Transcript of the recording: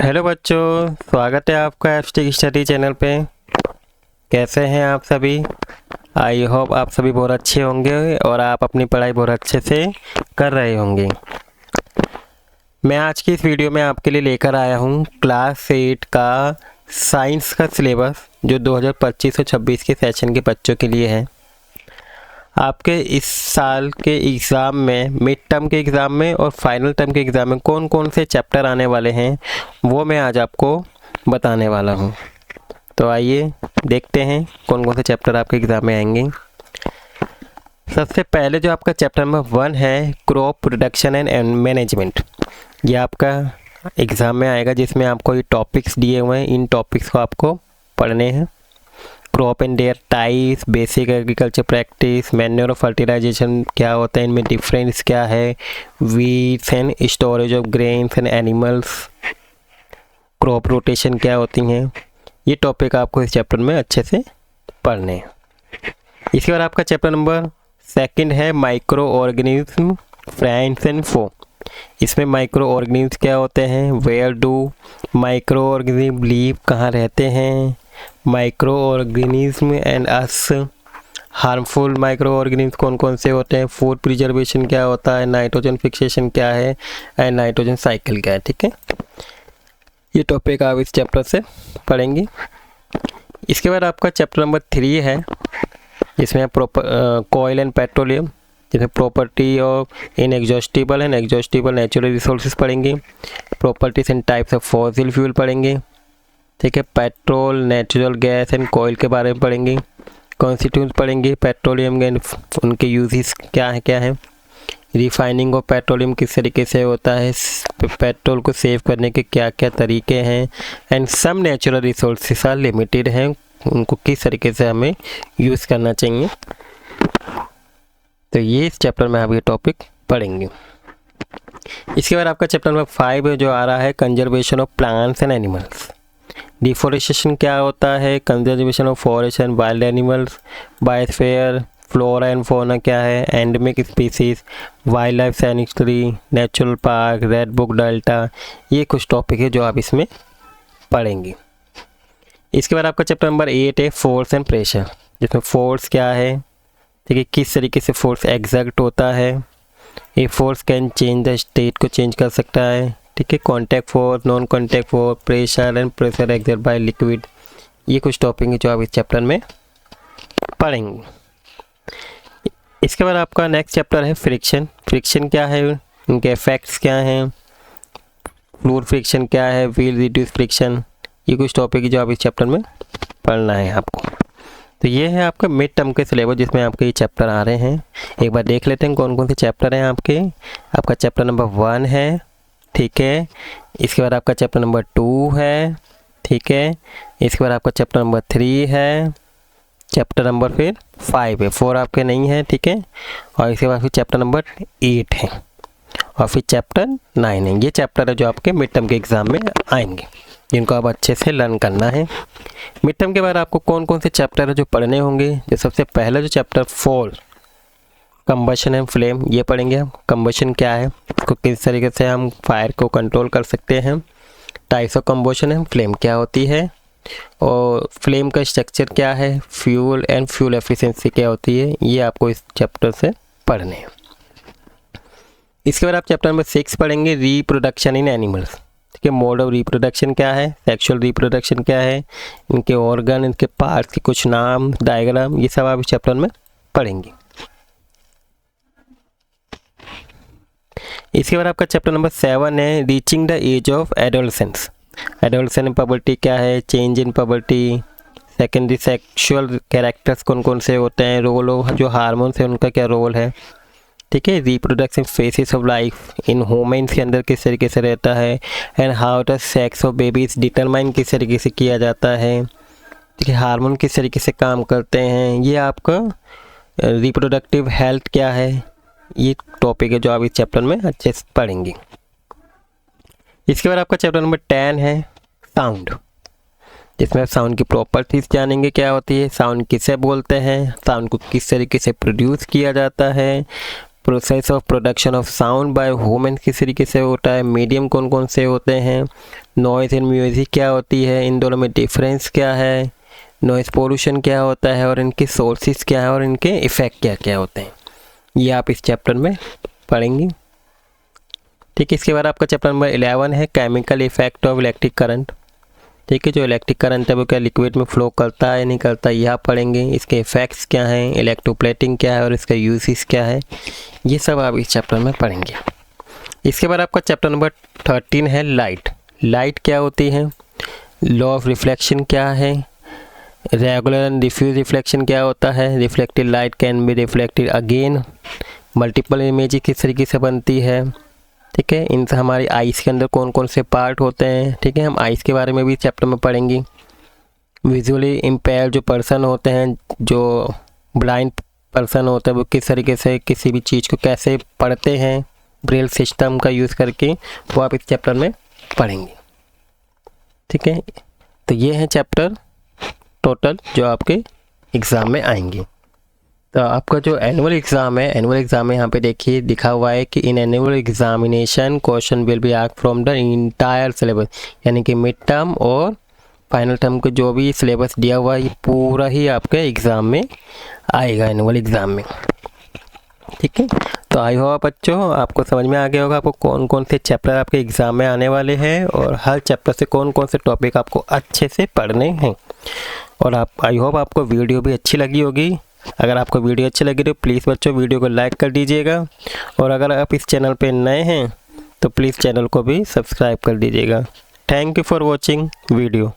Hello बच्चों, स्वागत है आपका एफस्टिक स्टडी चैनल पे। कैसे हैं आप सभी? आई होप आप सभी बहुत अच्छे होंगे और आप अपनी पढ़ाई बहुत अच्छे से कर रहे होंगे। मैं आज की इस वीडियो में आपके लिए लेकर आया हूँ क्लास 8 का साइंस का सिलेबस, जो 2025 और 26 के सेशन के बच्चों के लिए है। आपके इस साल के एग्ज़ाम में, मिड टर्म के एग्ज़ाम में और फाइनल टर्म के एग्ज़ाम में कौन कौन से चैप्टर आने वाले हैं वो मैं आज आपको बताने वाला हूं। तो आइए देखते हैं कौन कौन से चैप्टर आपके एग्ज़ाम में आएंगे। सबसे पहले जो आपका चैप्टर नंबर 1 है, क्रॉप प्रोडक्शन एंड मैनेजमेंट, ये आपका एग्ज़ाम में आएगा, जिसमें आपको ये टॉपिक्स दिए हुए हैं। इन टॉपिक्स को आपको पढ़ने हैं। Crop and there types, basic agriculture practice, manure और फर्टिलाइजेशन क्या होता है, इनमें डिफरेंस क्या है, weeds and storage of grains and animals, crop rotation क्या होती हैं, ये टॉपिक आपको इस चैप्टर में अच्छे से पढ़ने हैं। इसके बाद आपका चैप्टर नंबर 2 है microorganism, friends and foe. इसमें माइक्रो ऑर्गेनिज्म क्या होते हैं, where do microorganism live, कहाँ रहते हैं, microorganism and us, harmful microorganism कौन कौन से होते हैं, फूड प्रिजर्वेशन क्या होता है, नाइट्रोजन फिक्सेशन क्या है एंड नाइट्रोजन साइकिल क्या है। ठीक है, ये टॉपिक आप इस चैप्टर से पढ़ेंगे। इसके बाद आपका चैप्टर नंबर 3 है, जिसमें कॉयल एंड पेट्रोलियम, जिसमें property of inexhaustible and exhaustible natural resources पढ़ेंगे, properties and types of fossil fuel पढ़ेंगे। ठीक है, पेट्रोल, नेचुरल गैस एंड कोयल के बारे में पढ़ेंगे, कॉन्स्टिट्यूंट्स पढ़ेंगे, पेट्रोलियम एंड उनके यूजेस क्या है, रिफाइनिंग ऑफ पेट्रोलियम किस तरीके से होता है, पेट्रोल को सेव करने के क्या क्या तरीके हैं, and some natural resources are limited हैं, उनको किस तरीके से हमें यूज़ करना चाहिए। तो ये इस चैप्टर में आप ये टॉपिक पढ़ेंगे। इसके बाद आपका चैप्टर नंबर 5 है, जो आ रहा है conservation of plants and animals. Deforestation क्या होता है, conservation of forest and wild animals, biosphere, flora and fauna क्या है, endemic species, wild life sanctuary, natural park, red book delta, ये कुछ टॉपिक है जो आप इसमें पढ़ेंगे। इसके बाद आपका चैप्टर नंबर 8 है फोर्स एंड प्रेशर, जिसमें फोर्स क्या है, ठीक है, किस तरीके से फोर्स एग्जर्ट होता है, ये force can change the state को चेंज कर सकता है। ठीक है, contact force, non contact force, pressure and pressure exert by liquid, ये कुछ टॉपिक है जो आप इस चैप्टर में पढ़ेंगे। इसके बाद आपका नेक्स्ट चैप्टर है फ्रिक्शन। फ्रिक्शन क्या है, उनके इफेक्ट्स क्या हैं, फ्लूइड फ्रिक्शन क्या है, व्हील रिड्यूस फ्रिक्शन, ये कुछ टॉपिक है जो आप इस चैप्टर में पढ़ना है आपको। तो ये है आपका मिड टर्म के सिलेबस, जिसमें आपके ये चैप्टर आ रहे हैं। एक बार देख लेते हैं कौन कौन से चैप्टर हैं आपके। आपका चैप्टर नंबर 1 है, ठीक है। इसके बाद आपका चैप्टर नंबर 2 है, ठीक है। इसके बाद आपका चैप्टर नंबर 3 है, चैप्टर नंबर फिर 5 है, 4 आपके नहीं है, ठीक है। और इसके बाद फिर चैप्टर नंबर 8 है और फिर चैप्टर 9 है। ये चैप्टर है जो आपके मिड टर्म के एग्ज़ाम में आएंगे, जिनको आप अच्छे से लर्न करना है। मिड टर्म के बाद आपको कौन कौन से चैप्टर है जो पढ़ने होंगे, जो सबसे पहले जो चैप्टर 4 कंबशन एंड फ्लेम, ये पढ़ेंगे हम। कंबशन क्या है, इसको किस तरीके से हम फायर को कंट्रोल कर सकते हैं, types of combustion and flame क्या होती है, और फ्लेम का स्ट्रक्चर क्या है, फ्यूल एंड फ्यूल एफिशिएंसी क्या होती है, ये आपको इस चैप्टर से पढ़ने हैं। इसके बाद आप चैप्टर नंबर 6 पढ़ेंगे रिप्रोडक्शन इन एनिमल्स। ठीक है, मोड ऑफ रिप्रोडक्शन क्या है, सेक्सुअल रिप्रोडक्शन क्या है, इनके ऑर्गन, इनके पार्ट्स के कुछ नाम, डायग्राम, ये सब आप इस चैप्टर में पढ़ेंगे। इसके बाद आपका चैप्टर नंबर 7 है reaching the age of adolescence. Adolescence in puberty क्या है, change in puberty, secondary sexual characters कौन कौन से होते हैं, रोल ऑफ जो हार्मोन्स है उनका क्या रोल है, ठीक है। Reproduction faces of life in humans के अंदर किस तरीके से रहता है, and how the sex of babies determine किस तरीके से किया जाता है, ठीक है। हार्मोन किस तरीके से काम करते हैं, ये आपका रिप्रोडक्टिव हेल्थ क्या है, ये टॉपिक है जो आप इस चैप्टर में अच्छे से पढ़ेंगे। इसके बाद आपका चैप्टर नंबर 10 है साउंड, जिसमें आप साउंड की प्रॉपर्टीज जानेंगे क्या होती है, साउंड किसे बोलते हैं, साउंड को किस तरीके से प्रोड्यूस किया जाता है, process of production of sound by human किस तरीके से होता है, मीडियम कौन कौन से होते हैं, नॉइज़ इन म्यूज़िक क्या होती है, इन दोनों में डिफरेंस क्या है, नॉइज़ पोल्यूशन क्या होता है और इनके सोर्सेज क्या है और इनके इफ़ेक्ट क्या क्या होते हैं, ये आप इस चैप्टर में पढ़ेंगे। ठीक है, इसके बाद आपका चैप्टर नंबर 11 है chemical effect of electric current. ठीक है, जो इलेक्ट्रिक करंट है वो क्या लिक्विड में फ्लो करता है नहीं करता, यह आप पढ़ेंगे। इसके इफ़ेक्ट्स क्या हैं, इलेक्ट्रोप्लेटिंग क्या है और इसका यूजेस क्या है, ये सब आप इस चैप्टर में पढ़ेंगे। इसके बाद आपका चैप्टर नंबर 13 है लाइट। लाइट क्या होती है, लॉ ऑफ रिफ्लेक्शन क्या है, रेगुलर एंड डिफ्यूज रिफ्लेक्शन क्या होता है, reflected light can be reflected again, multiple image किस तरीके से बनती है। ठीक है, इनसे हमारी आइज़ के अंदर कौन कौन से पार्ट होते हैं। ठीक है, हम आइज़ के बारे में भी चैप्टर में पढ़ेंगे। विजुअली इम्पेयर जो पर्सन होते हैं, जो ब्लाइंड पर्सन होते हैं, वो किस तरीके से किसी भी चीज़ को कैसे पढ़ते हैं ब्रेल सिस्टम का यूज़ करके, वो आप इस चैप्टर में पढ़ेंगे। ठीक है, तो ये हैं चैप्टर टोटल जो आपके एग्ज़ाम में आएंगे। तो आपका जो एनुअल एग्ज़ाम है, एनुअल एग्ज़ाम में यहाँ पे देखिए लिखा हुआ है कि in annual examination question will be asked from the entire syllabus, यानी कि मिड टर्म और फाइनल टर्म को जो भी सिलेबस दिया हुआ है ये पूरा ही आपके एग्ज़ाम में आएगा, एनुअल एग्ज़ाम में। ठीक है, तो आई होप बच्चों आपको समझ में आ गया होगा आपको कौन कौन से चैप्टर आपके एग्ज़ाम में आने वाले हैं और हर चैप्टर से कौन कौन से टॉपिक आपको अच्छे से पढ़ने हैं। और आप आई होप आपको वीडियो भी अच्छी लगी होगी। अगर आपको वीडियो अच्छी लगी तो प्लीज़ बच्चों वीडियो को लाइक कर दीजिएगा, और अगर आप इस चैनल पे नए हैं तो प्लीज़ चैनल को भी सब्सक्राइब कर दीजिएगा। Thank you for watching video.